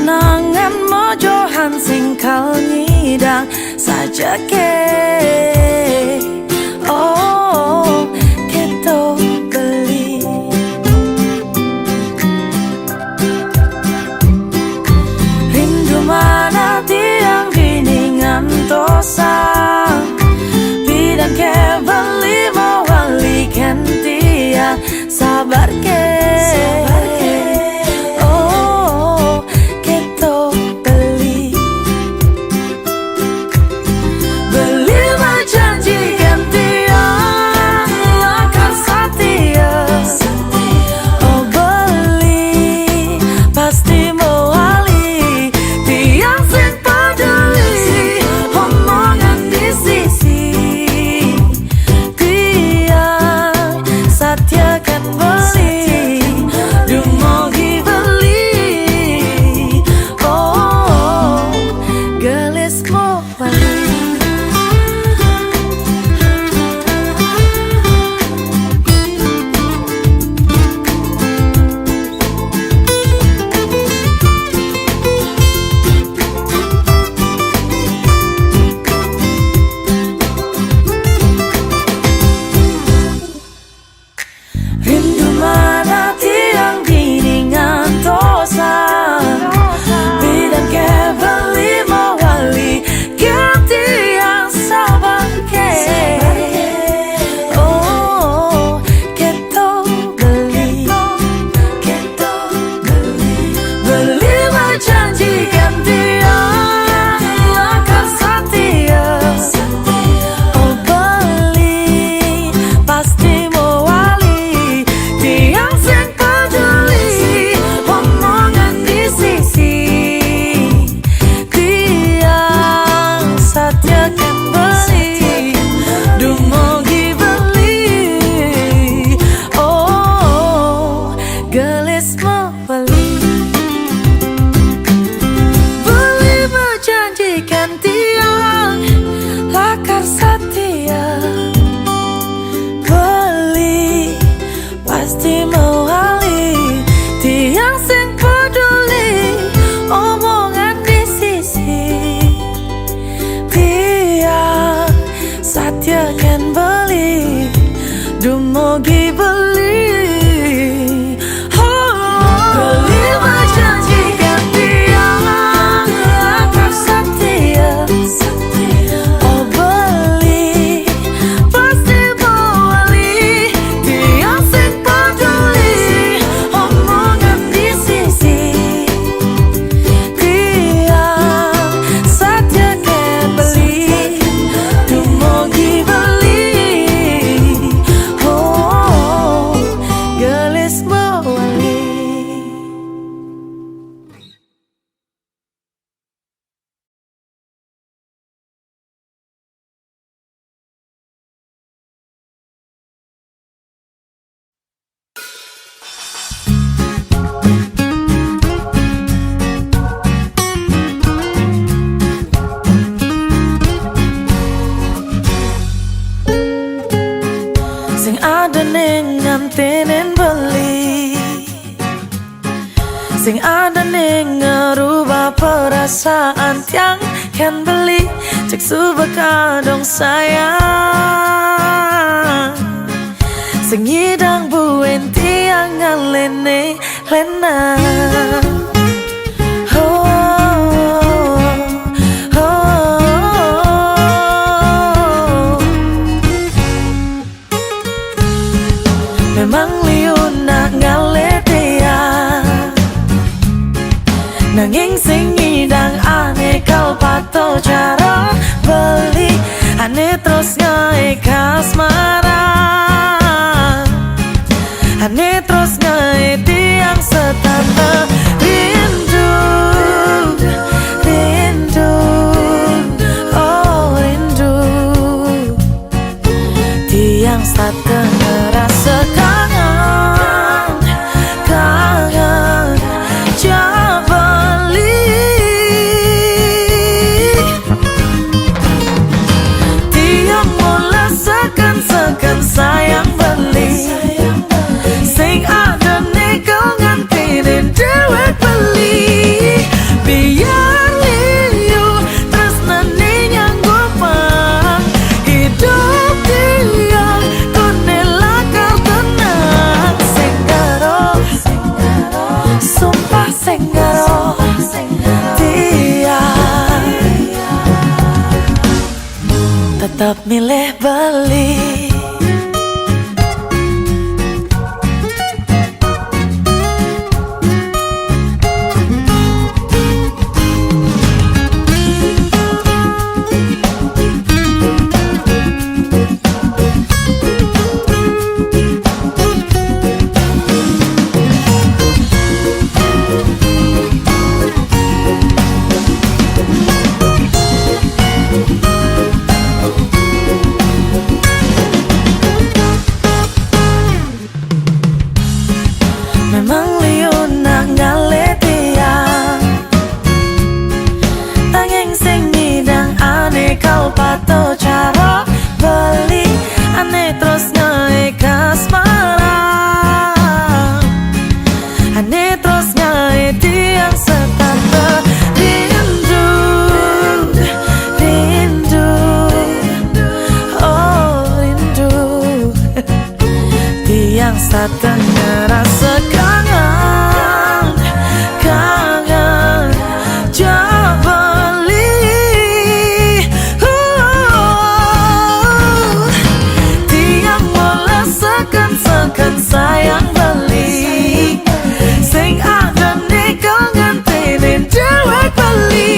Kenangan mojohan singkal ngidang saja ke. Oh, keto beli rindu mana tiang biningan tosang bidang ke beli mawali kan tiang sabar ke. Dumogi beli, beli menjanjikan tiang akan setia. Oh beli pasti mewali tiang sing peduli omongan di sisi tiang setia kan beli. Dumogi beli sing ada ning ngantinin beli, sing ada ning ngerubah perasaan tiang kan beli. Cek subak kadong sayang, sing ngidang buen tiang ngalene lena. Memang liun nak ngale dia, nanging sing ngidang ane kau pato cara beli, ane terus ngai kasmaran, ane terus ngai tiang setanda rindu, rindu, oh rindu, tiang setanda rasa kangen, kangen jabali. Tiang mula sekan sayang beli, sing ada nego ngantinin dewek beli. tetap milih beli. Memang liun nak ngale tiang, tanging sing ngidang ane kau pato cara beli, ane terus nyae kasmaran, ane terus nyae tiang setante rindu, rindu, oh rindu. Tiang setengah rasa kangen, kangen coba beli. Tiang mola sekan sayang beli, sing ada nih kau ngantinin cewek beli.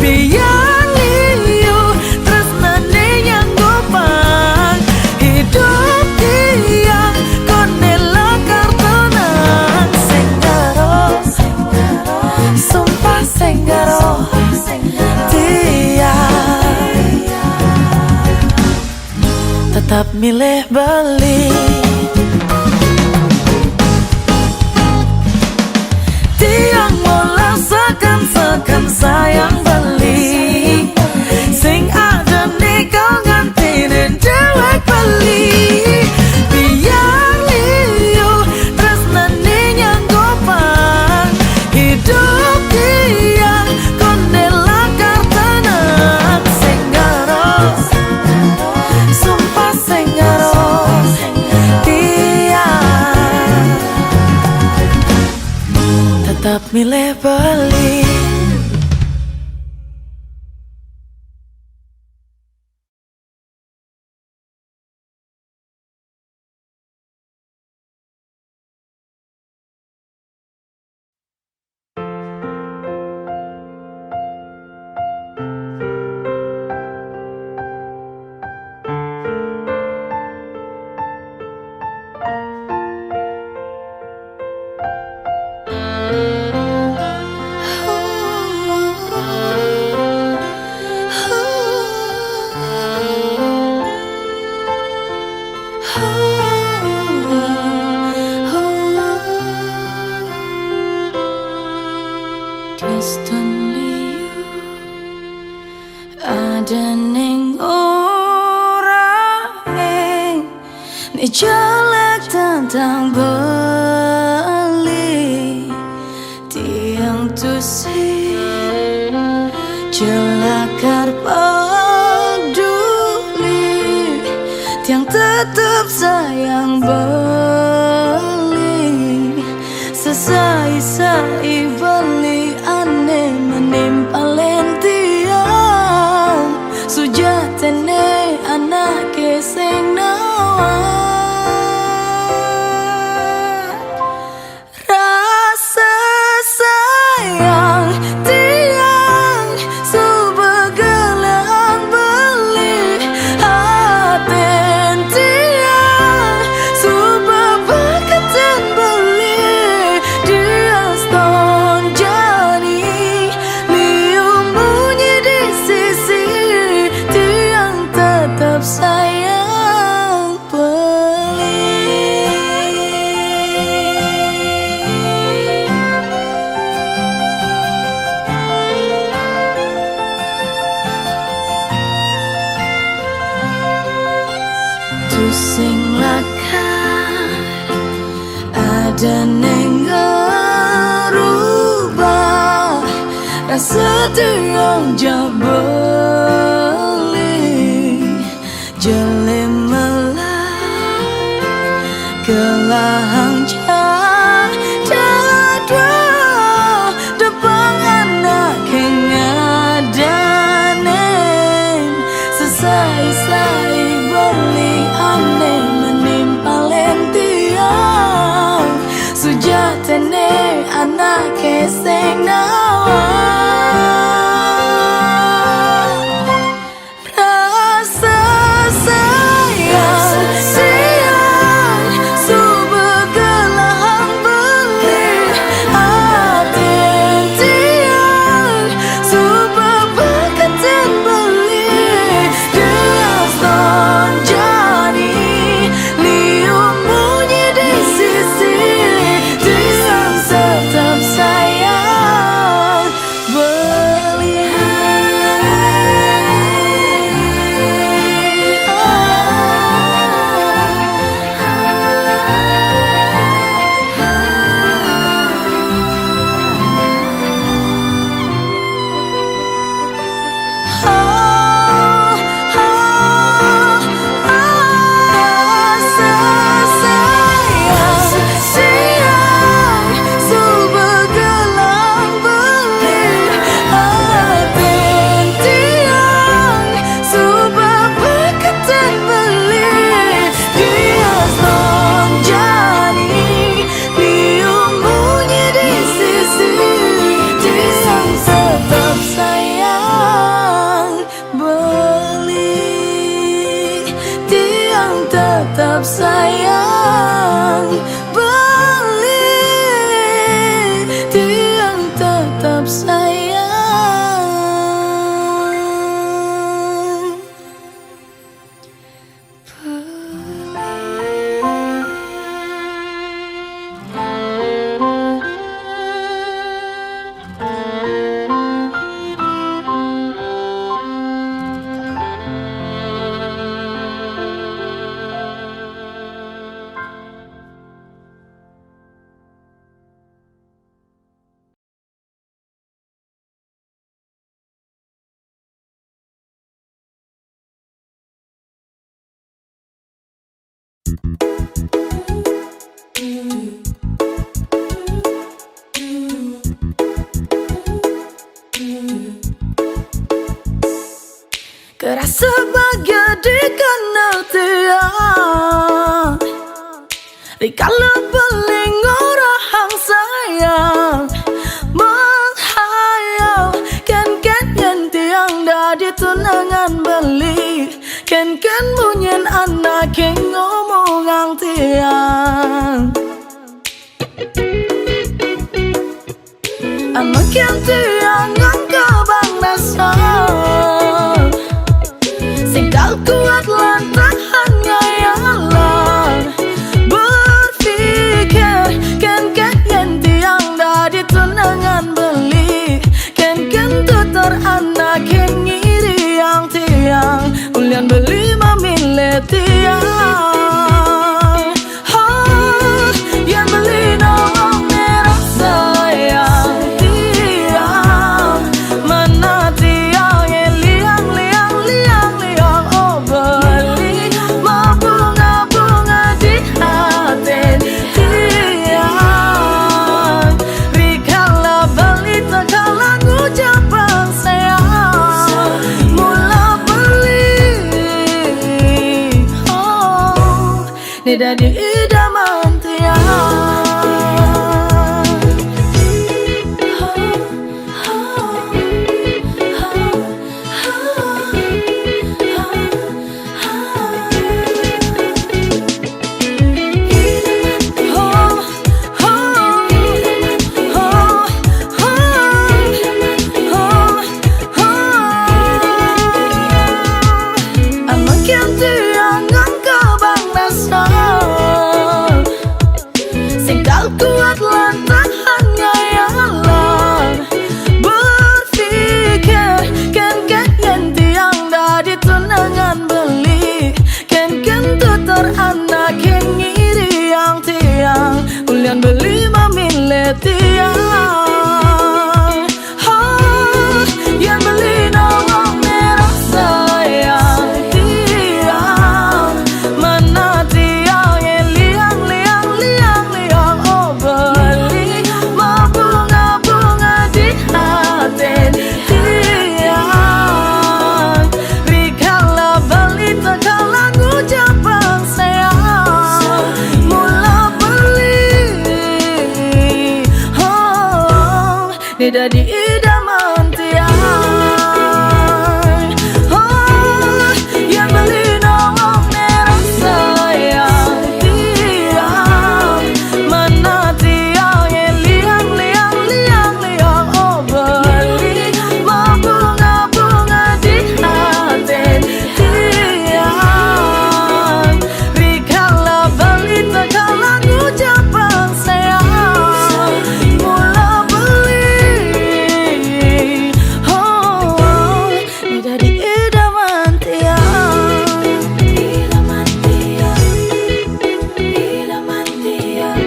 Biar liu terus nane yang gopang hidup tiang konela kartonan senggaro, sumpah senggaro tiang tetap milih beli. Tiang mola sekan sayang beli, sing ada nih kau ngantinin cewek beli. Biar liu terus nane yang gopang hidup tiang kondela kartanan senggaro, sumpah senggaro tiang tetap milih beli. Destiny ada ning orang ni jelek tentang beli tiang tusi jelakar peduli tiang tetap sayang beli sesai beli ane menimpa lentiang sujatene anak sing nawat rasa sayang tiang subegelang beli aten tiang subebeketen beli dia stone jani lium bunyi di sisi tiang tetap sayang beli. Tusing lakar ada neng ngerubah rasa tiang jabeli jelim melah kelahang jadwa depan anak yang ada neng sesat sebagai dikenal tiang di kalau paling orang sayang menghayal ken yang tiang dari tunangan beli ken munyen anak yang ngomong tiang makin tiang ngangkabang nasar singgal kuat lantak hanya yalan berpikir ken yang tiang dari tunangan beli ken tutor anak yang ngiri yang tiang ulian beli memilih tiang yang beli nolong merah sayang tiang mana tiang yang liang oh beli mau bunga di hati tiang rikala beli tekalan ucapan sayang mula beli ni dari idaman tiang makin tiang ngangkabang nasar singgal kuat lantak hanya yalan berpikir ken yang tiang dari tunangan beli ken tutor anak yang ngiri yang tiang ulian beli memilih tiang yang beli nolong merah sayang tiang mana tiang yang liang oh beli mau bunga di hati tiang rikala beli tekalan ucapan sayang mula beli ni dari idaman tiang yang beli nolong merah sayang tiang mana tiang yang liang oh beli mau bunga di hati tiang rikala beli tekalan ucapan sayang mula beli ni dari idaman tiang idaman tiang idaman tiang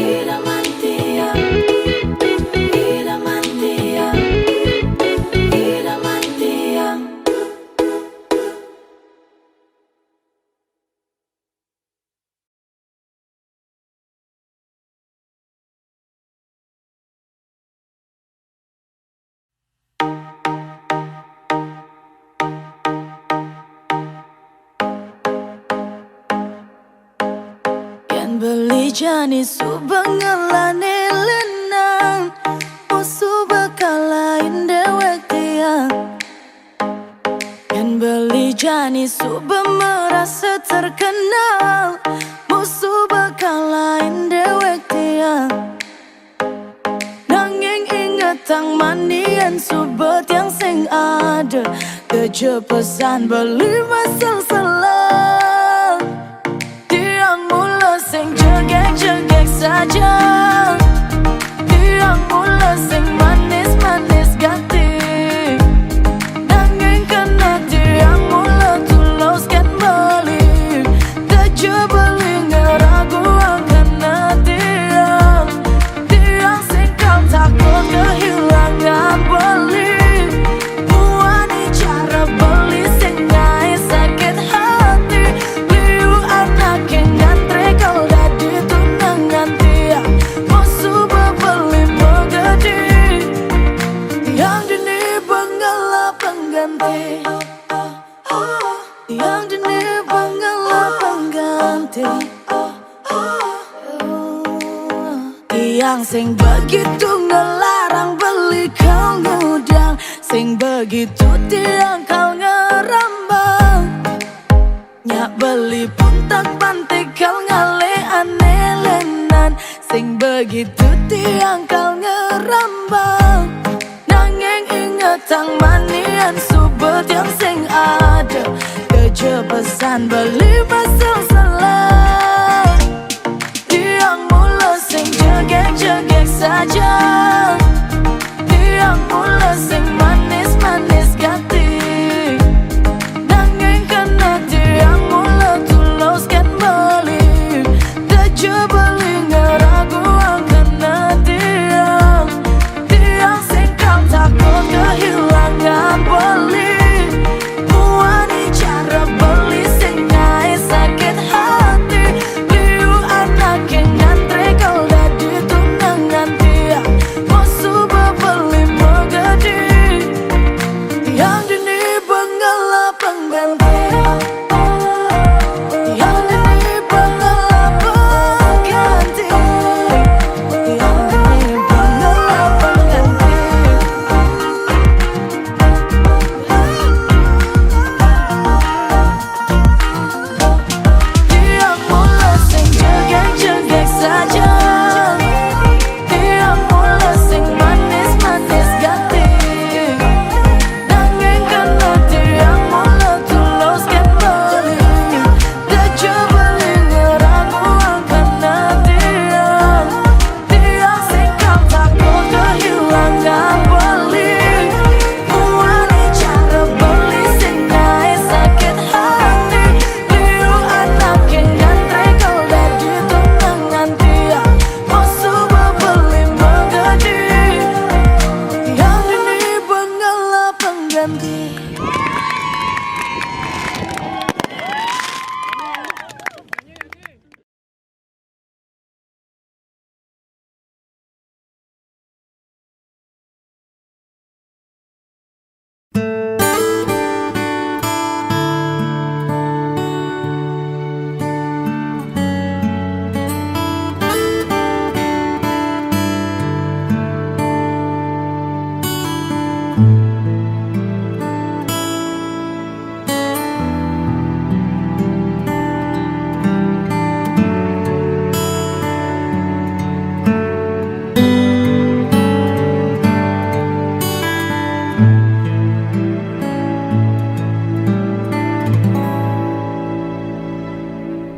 idaman tiang idaman tiang idaman tiang Ken beli jani subangalane lenang musuh bakalain dewek tiang ken beli jani suba merasa terkenal musuh bakalain dewek tiang nanging inget tang mandian subet yang sing ada kejepesan beli masal selang tiang mula sing jegek saja tiang mula sing manis ganti nanging kena tiang mula tulus kan balik tejo beli ngeragu kena tiang sing kau takut kehilangan beli buani cara beli sing ngai sakit hati liu anak yang ngantre kau dadi tunangan tiang musuh beli megadi tiang sing begitu ngelarang beli kau ngudang, sing begitu tiang kau ngerambang. Nyak beli pun tak pantai kau ngale anelenan, sing begitu tiang kau ngerambang. Nanging ingetang manian subet yang sing ada, kejepesan beli pasal salah. Tiang mula sing jegek-jegek saja, tiang mula sing manis-manis gati. Nanging kena tiang mula tulus kan balik, tejo beli ngeragu kena tiang. Tiang sing kau takut kehilangan beli, muani cara beli sing ngai sakit hati. Liu anak yang ngantre kau dadi tunangan tiang, musuh beli megadi. Yang dini bengala pengganti, yang dini bengala pengganti, yang dini bengala pengganti. Tiang mula sing jegek-jegek saja, tiang mula sing manis-manis gati. Nanging kena tiang mula tulus kan beli, tejo beli ngeramu kena tiang. Tiang sing kau takut kehilangan beli, muani cara beli sing ngai sakit hati. Liu anak yang ngantre kau dadi tunangan tiang, musuh beli megadi. Yang dini bengala pengganti.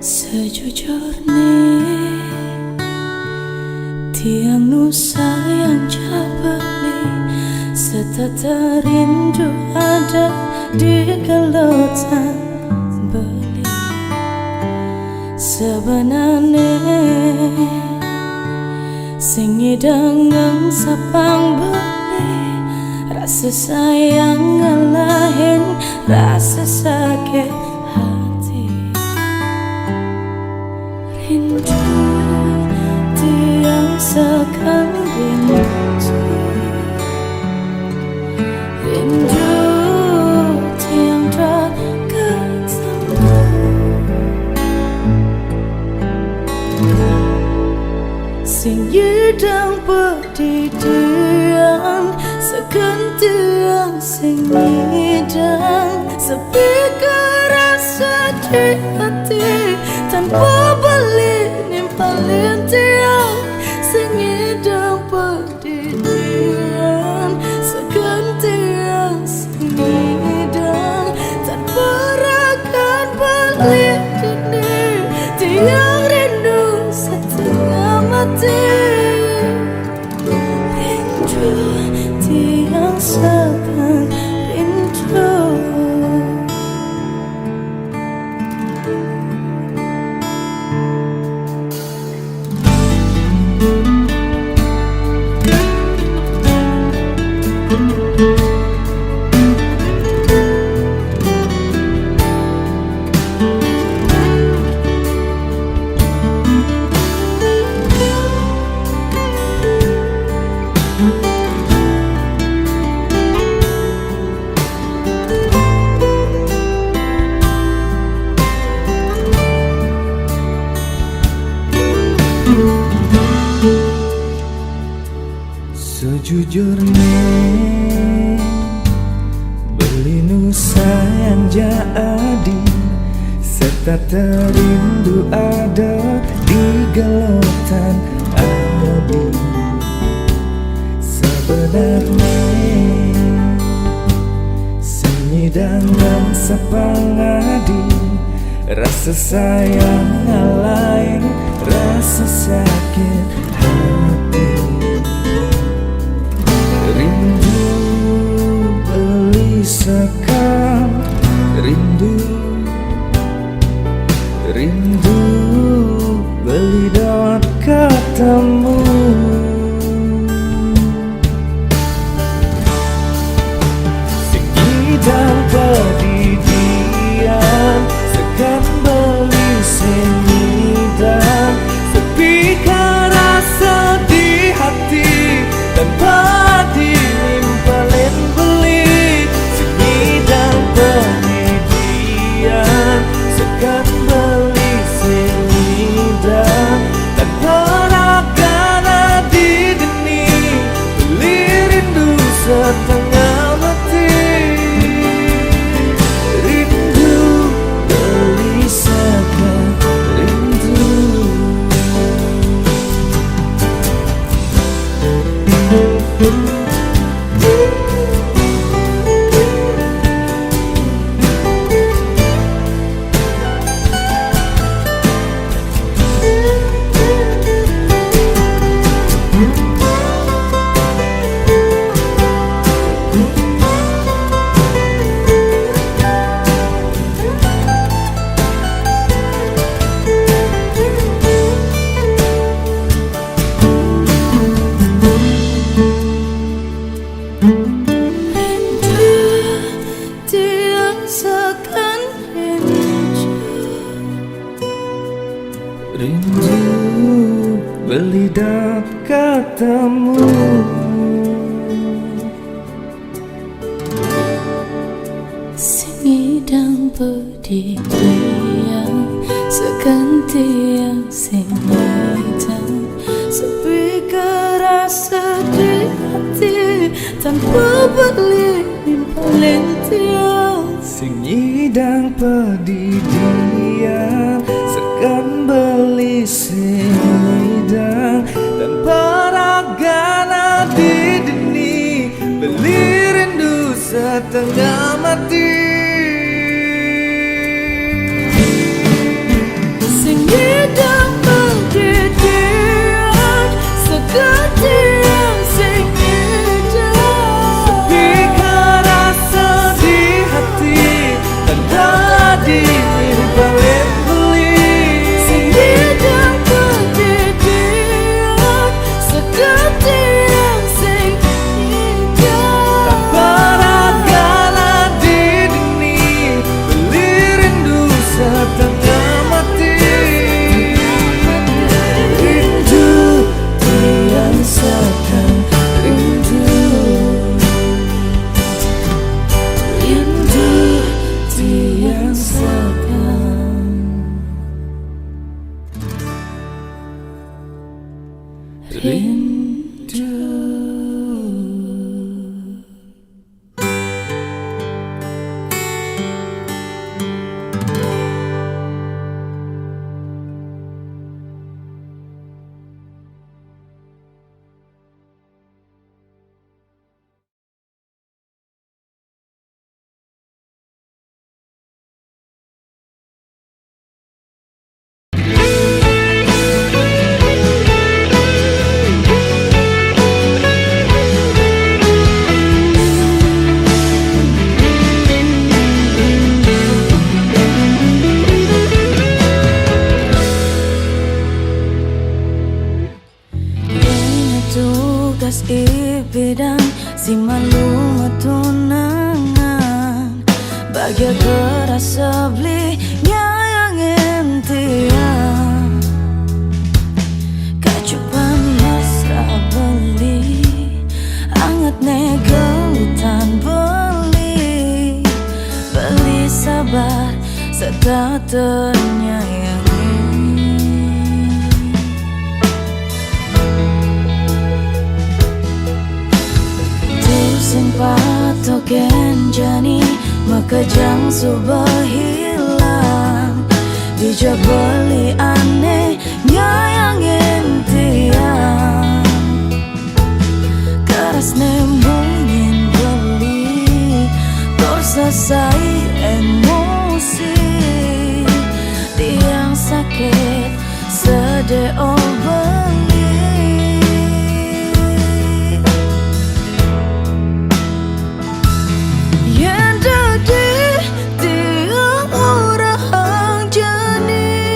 Sejujurnya tiang nusa yang cabeli, setata rindu ada di gelotan beli. Sebenarnya sing ngidang sapang beli, rasa sayang ngalahin rasa sakit hati. Rindu tiang sekang rindu, rindu tiang tak ketemu. Sing yidang pedidian sekentiang sing yidang sepi kerasa di hati, tanpa beli nimpalin tiang sing yidang pedidian sekentiang sing yidang tanpa rakan beli dini. Tiang rindu setengah mati, rindu tiang sekang rindu. Berning beli nusa yang jadi, serta terindu ada di gelotan adi. Sebenarnya senyidangan sepangadi, rasa sayang lain, rasa sakit hati. Rindu beli sekam, rindu beli dot katamu. Segidang pedidian, sekan beli senidang, sepi rasa di hati, tanpa dinimpalin beli. Segidang pedidian, sekan beli senidang, tanpa ragana di deni, beli rindu setengah mati. Rindu beli sekan rindu. Rindu beli dap katamu. Senidang pedidian, sekanti yang senidang, sepi kerasa di hati, tanpa beli nimpalin tiang. Senidang pedidian, sekan beli senidang, tanpa ragana di deni, beli rindu setengah mati. Senidang pedidian, sekanti yang senidang, sepi rasa di hati, tanpa dinimpalin beli. senidang pedidian, sekanti yang senidang, Tanpa ragana di deni, beli rindu setengah mati. Rindu tiang sekan rindu, rindu tiang sekan rindu. Tugas ibidang si malu matunangan, bahagia kerasa beli yang entian, kacupan mesra beli, anget negelutan beli, beli sabar serta ternyayang. sempat token jani maka jang subah hilang dijak beli aneh nyayangin tiang keras nemungin beli tor selesai emosi tiang sakit sedih beli yang jadi tiang orang jani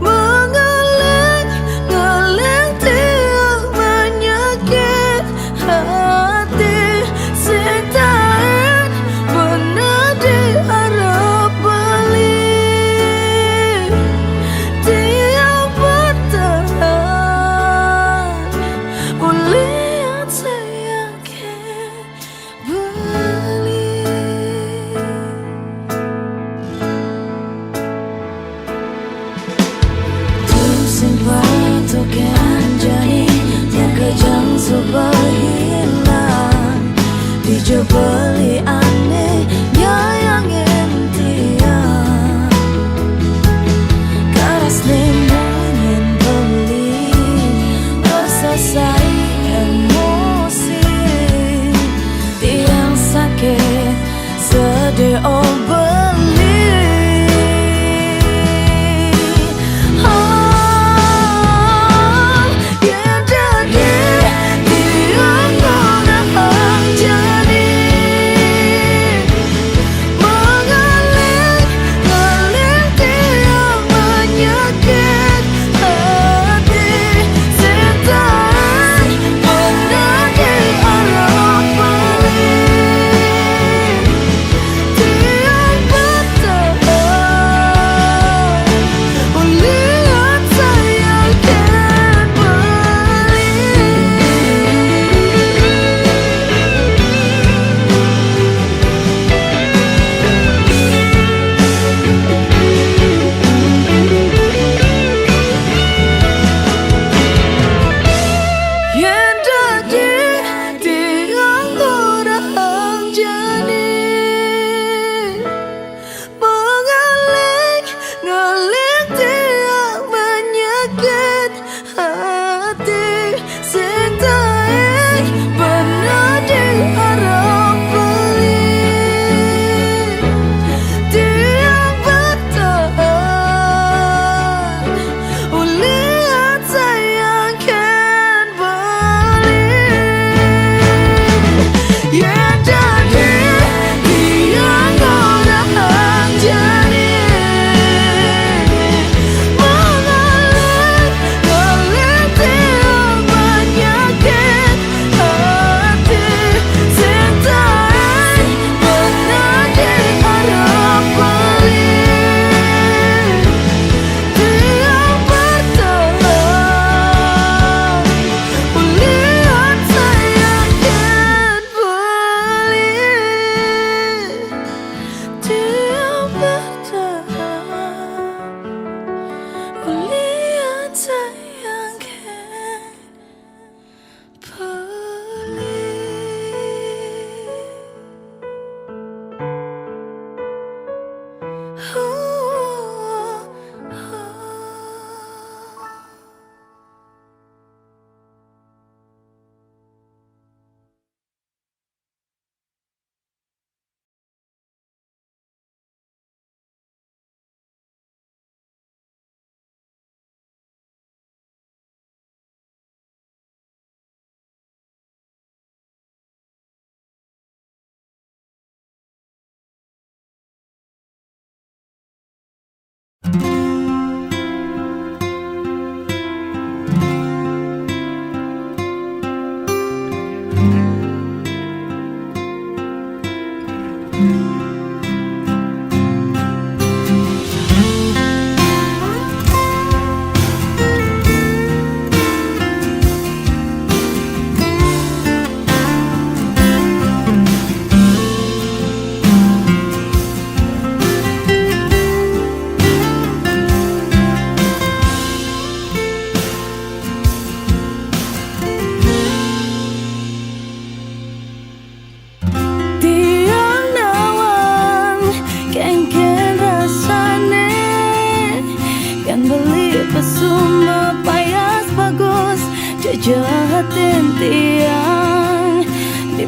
mengeleng-ngeleng tiang menyakit hati setain benar diharap beli tiang bertahan ulian sayang beli simpan token jani maka jang subah hilang dijebeli aneh nyayangin tiang keras nemungin beli tersesai emosi tiang sakit sedih beli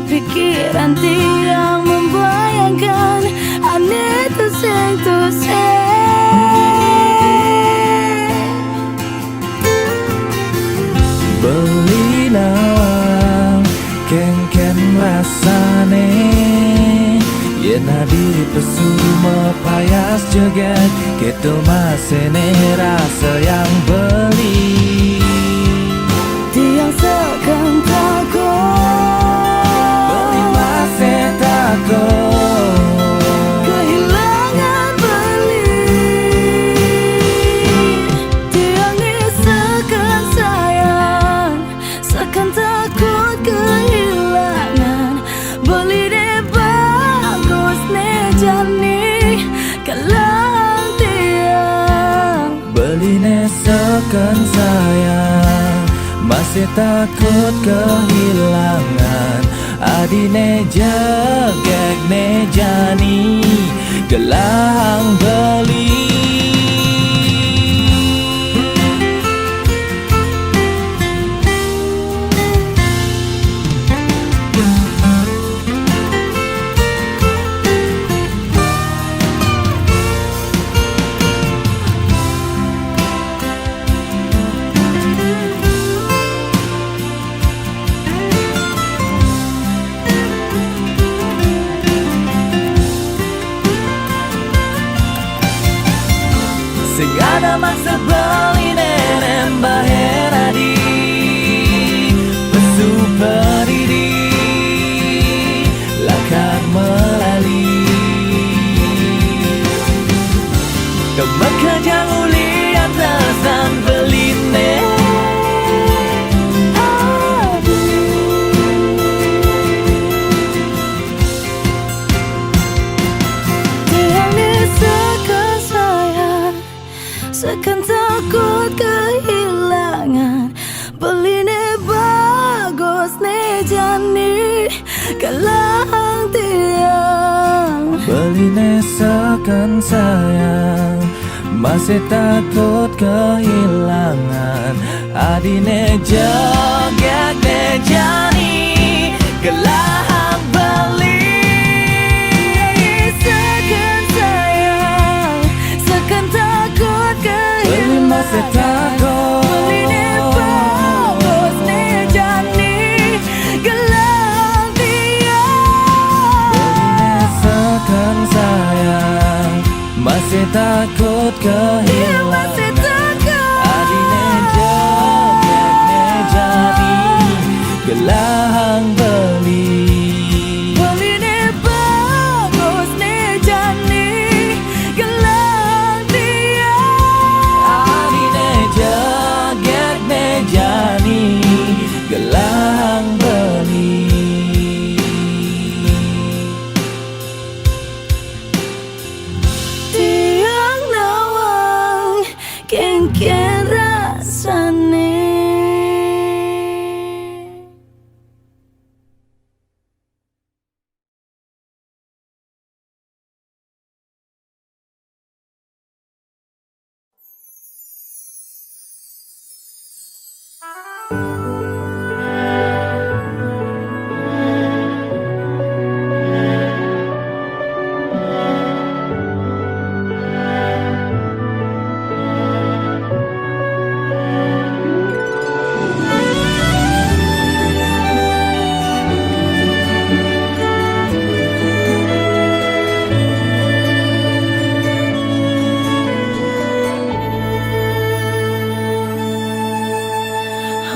pikiran tiang membayangkan aneh beli nawang ken rasane yen di pesuma payas joget gitu masene rasa yang beli tiang seakan takut beli masih takut kehilangan beli tiang ini seakan sayang seakan takut kehilangan beli deh bagus nih jani kalang tiang beli nesekan sayang masih takut kehilangan adine jegek ne jani gelang beli sing ada maksud beli nenek bahera di pesu pedidi lakar melali kemekerja ulian tersan beli nenek seakan takut kehilangan beli ne bagus ne jani kalang tiang beli nesekan sayang masih takut kehilangan adine jogek ne jani gelang beli seakan sayang seakan takut beli masih takut beli ne bagus ne jani gelang tiang beli nesekan sayang masih takut kehilangan masih takut adine jogek ne jani gelang beli beli ne bagus ne jani gelang tiang adine jogek ne jani gelang beli tiang nawang ken rasane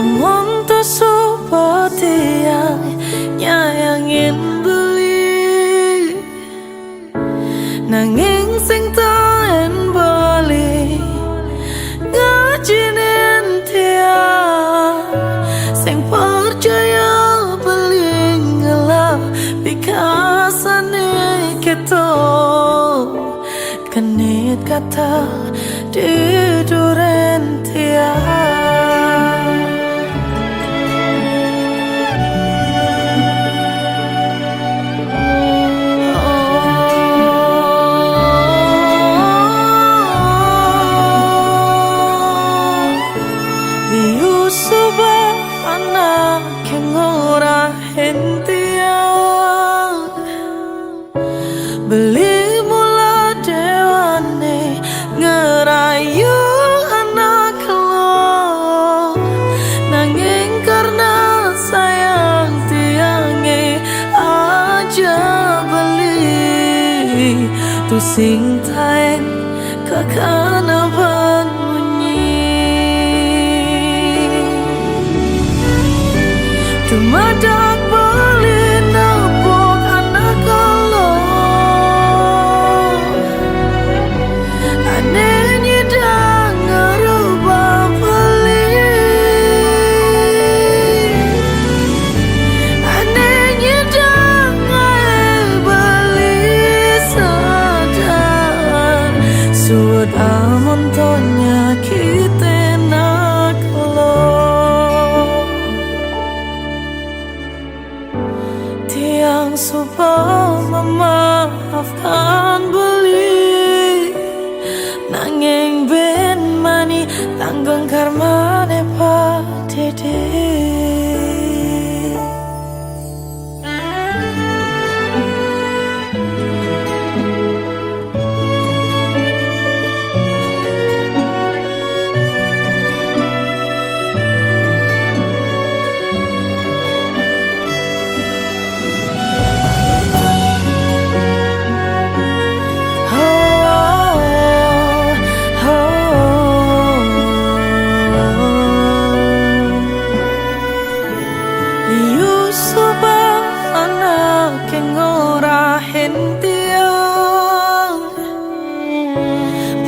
Amun tu seperti yang nyayangin beli nanging sing taen bali ngajinin tiang sing percaya beli ngelap pikasane keto kenit kata di duren tiang anak yang ora hentian tu sing tain kakana bunyi tumadak bali napok anak kalau anehnya dah ngerubah beli anehnya dah beli sadar suat amon tonya kita nak lo tiang supaya memaafkan beli nanging ben mani tanggung karma ne pa dede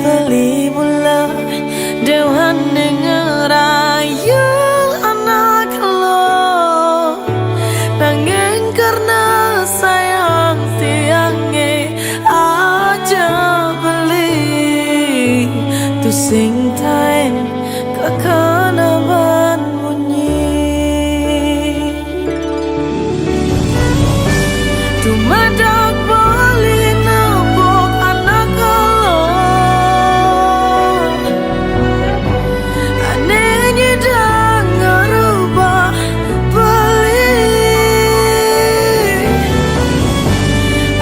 beli mula dewan ngerayu anak lo nanging karena sayang tiangnya aja beli tu sing tain kakana bunyi tu madak bali napok anak lo anehnya dah ngerubah beli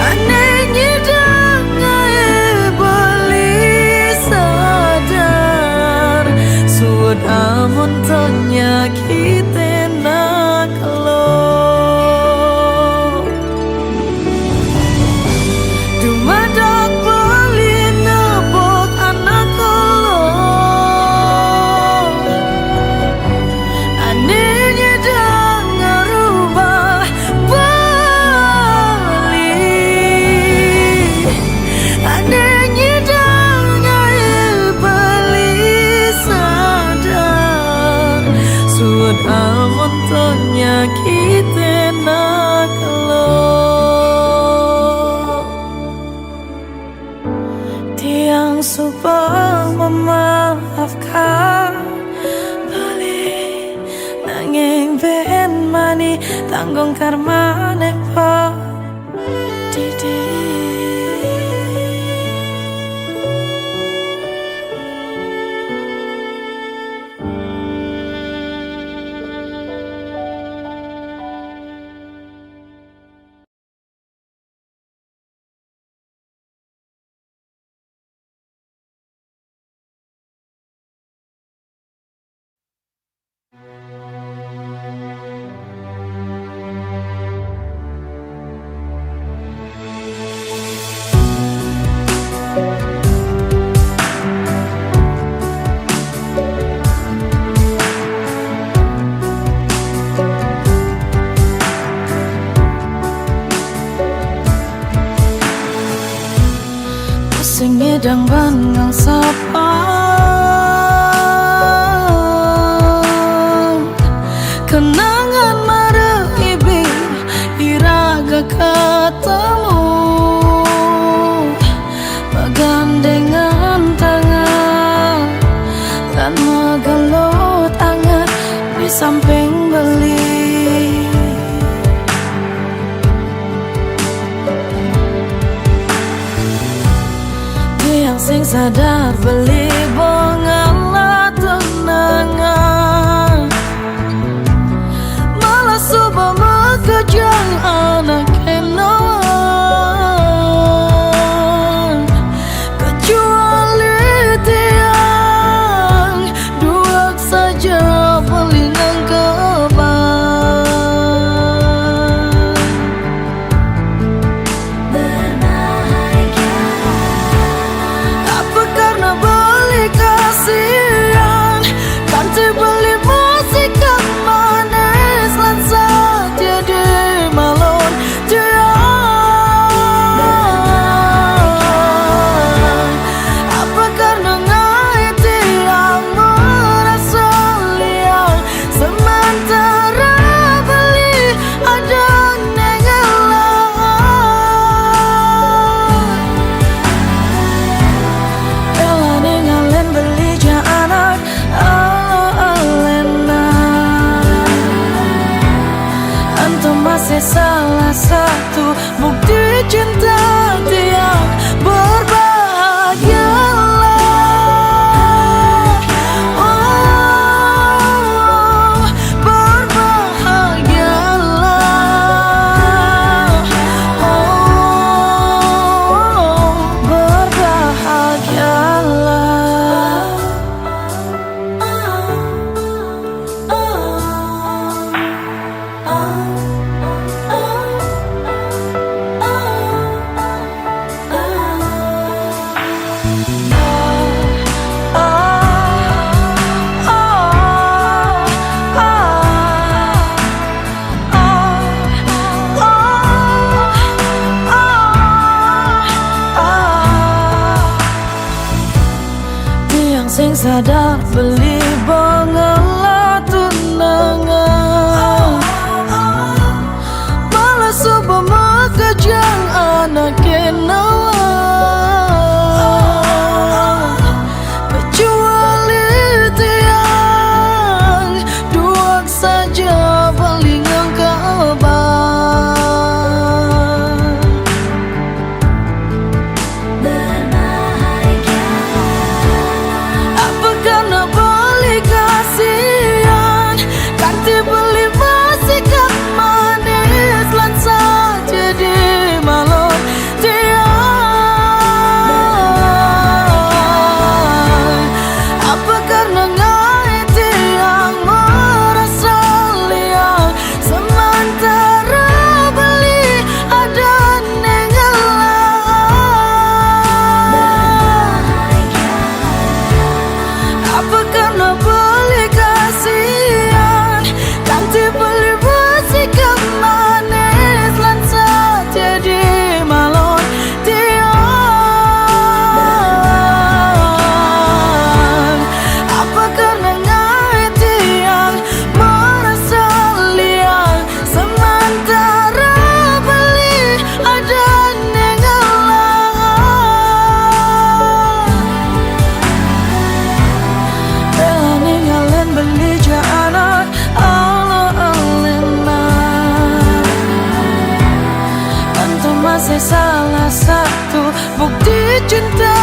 anehnya dah beli sadar suat amon tonya kita nak lo dumadak bali napok anak lo anehnya dah ngerubah bali anehnya dah beli sadar suat amon tonya kita nak lo tiang supaya memaafkan balik nanging ben mani tanggung karma nepa didi sing ngedang bangang sapa kenangan mara ibi iraga ketemu bergandengan tangan dan megelut tangan di samping beli sing sadar beli bongalah tenangan malah coba mekejang anak enawan kecuali tiang duak saja pelingan keban masih salah satu bukti cinta tiang berbahagialah. Oh, berbahagialah. Oh, berbahagialah. Tiang sing sadar beli bangala tunangan, malah coba makajang anak kenawa. Kecuali tiang duak saja paling kabar. Apa karena balik kasihan, ganti beli masakan manis lan saja di malon tiang. Apa karena ngai tiang merasa liang, sementara beli ada nengelah. Apa karena beli kasihan, ganti beli masakan manis lan saja di malon tiang. Apa karena ngai tiang merasa liang, sementara beli ada nengelah. Bella ninggalin beli anak ala-alena, tentu masih salah satu bukti cinta